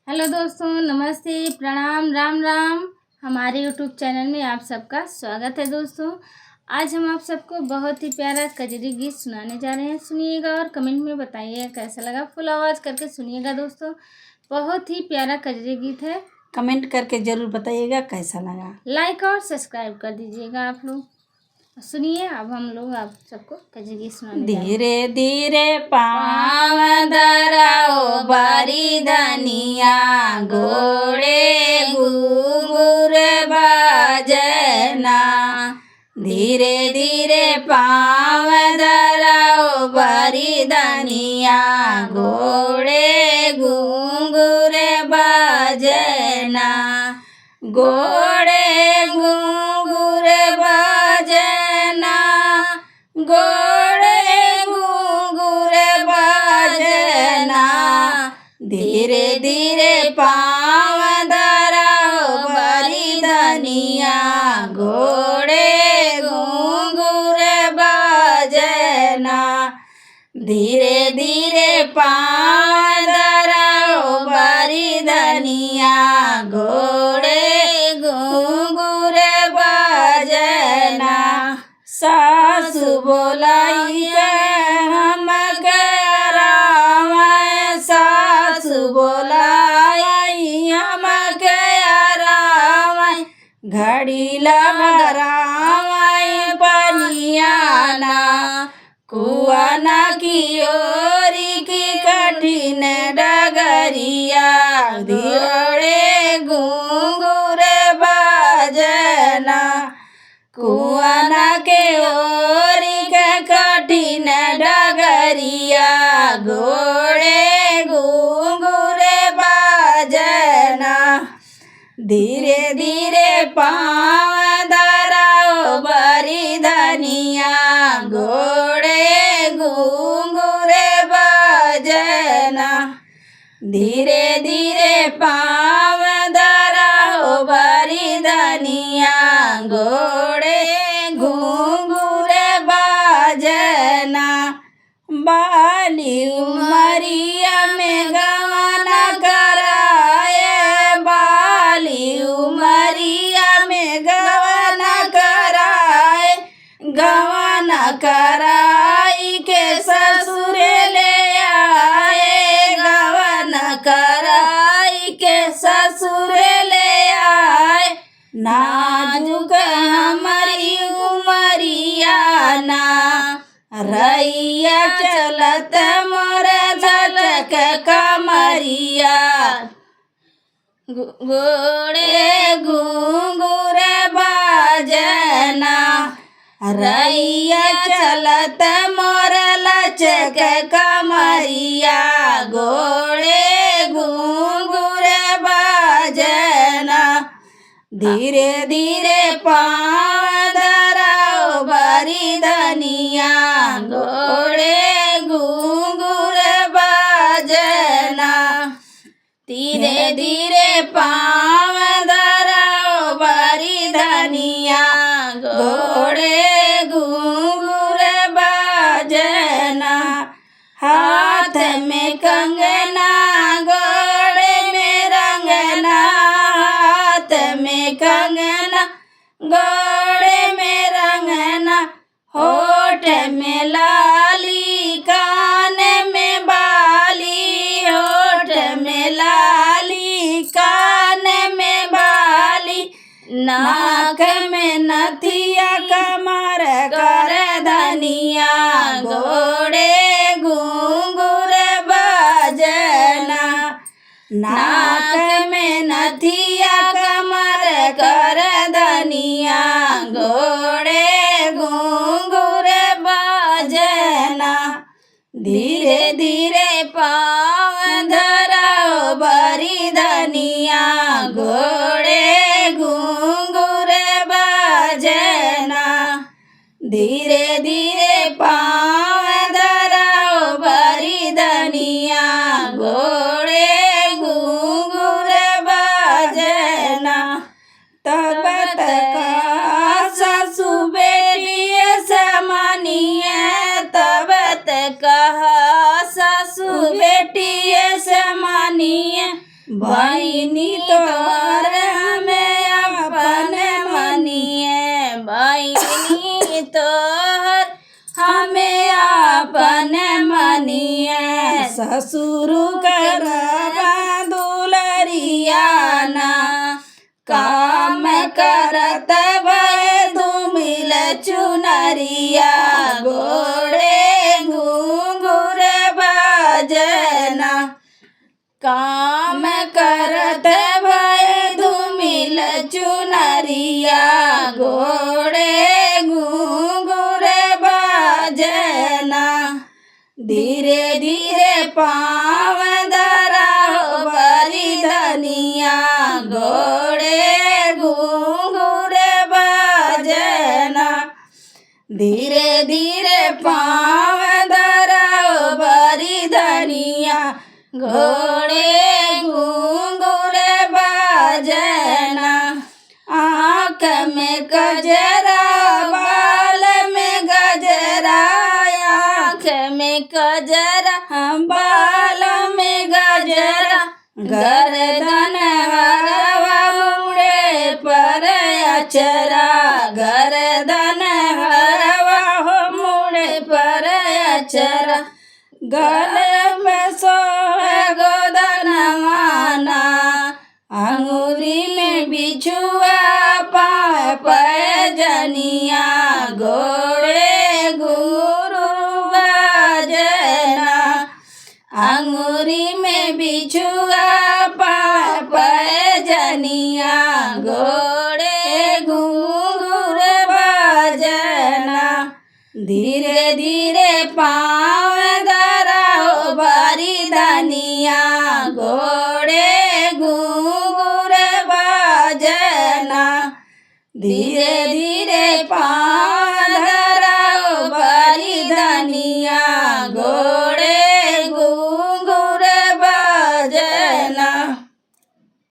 Hello दोस्तों, नमस्ते, प्रणाम, राम राम। हमारे यूट्यूब चैनल में आप सबका स्वागत है। दोस्तों, आज हम आप सबको बहुत ही प्यारा कजरी गीत सुनाने जा रहे हैं। सुनिएगा और कमेंट में बताइएगा कैसा लगा। फुल आवाज़ करके सुनिएगा दोस्तों, बहुत ही प्यारा कजरी गीत है। कमेंट करके ज़रूर बताइएगा कैसा लगा। लाइक और सब्सक्राइब कर दीजिएगा आप लोग। सुनिए, अब हम लोग आप सबको कजरी गीत सुनाने जा रहे हैं। धीरे धीरे पाँव धराओ बारी धनिया, घोड़े घूंघूर बाजना। धीरे धीरे पाँव धराओ बारी धनिया, घोड़े घूंघूर बाजना। घोड़े घूंघूर बाजना, घोड़े घूंघूर बाजना। धीरे धीरे पाँव धराओ बारी धनिया, घोड़े घूंघूर बाजना। धीरे धीरे पाँव धराओ बारी धनिया, घोड़े घूंघूर बाजना। सासु बोलाई हम राम, सासु बोलाई हम राम। घड़ी लहराम पनियाना, कुआना की ओरी की कठिन डगरिया। घोड़े घूंघूर बाजना, कुआना के ओरी के कठिन डगरिया। घोड़े घूंघूर बाजना। धीरे धीरे पाँव धराओ बारी धनिया, घोड़े घूंघूर बाजना। धीरे धीरे पाँव धराओ बारी धनिया, घोड़े घूंघूर बाजना। बाली उमरिया में गवाना कराए, बाली उमरिया में गवाना कराए। गवाना कराई के ससुर ले आए, गवाना कराई के ससुर ले आए। नाजुक हमारी उमरिया ना, रैया चलत मोर झलक कमरिया। घोड़े घूंघूर बाजना, रैया चलत मोर लचक कमरिया। घोड़े घूंघूर बाजना। धीरे धीरे पाँव धराओ बारी धनिया, घोड़े घूंघूर बाजना। धीरे धीरे पाँव धराओ बारी धनिया, घोड़े घूंघूर बाजना। हाथ में कंगना, घोड़े में रंगना। हाथ में कंगना, घोड़े में रंगना। होठ में लाली, कान में बाली। होठ में लाली, कान में बाली। नाक में नथिया, कमर कर धनिया। घोड़े घूंघूर बाजना। नाक में नथिया, कमर कर धनिया। घोड़े घूंघूर बाजना। धीरे धीरे पाँव धराओ बारी धनिया, घोड़े घूंघूर बाजना। धीरे धीरे पाँव धराओ बारी धनिया, घोड़े घूंघूर बाजना। तब तक सासु बेटी समानी है, तब तक सासु बेटी बहिनी तोहर हमें अपन मनिए बहिनी तोहर हमें अपन मनिए ससुर करवा दुलरियाना काम करत भय धूमिल चुनरिया गोड़े घूंघूर बाजना काम करत भय धूमिल चुनरिया गोड़े घूंघूर बाजना धीरे धीरे पाँव धराओ बरी धनिया गोड़े घूंघूर बाजना धीरे धीरे पाँव धराओ बरी धनिया घोड़े घूंघूर बाजना आँख में गजरा बाल में गजरा आँख में गजरा बाल में गजरा गर्दन हरवा मुड़े पर अचरा गर्दन हरवा हो मुड़े पर अचरा गले में सोहे गोदनवाना अंगूरी में बिछुआ पाँव पैजनिया गोड़े घुंघरू बाजना अंगूरी में बिछुआ पाँव पैजनिया गोड़े घुंघरू बाजना धीरे धीरे पाँव धराओ बारी धनिया घोड़े घूंघूर बाजना धीरे धीरे पाँव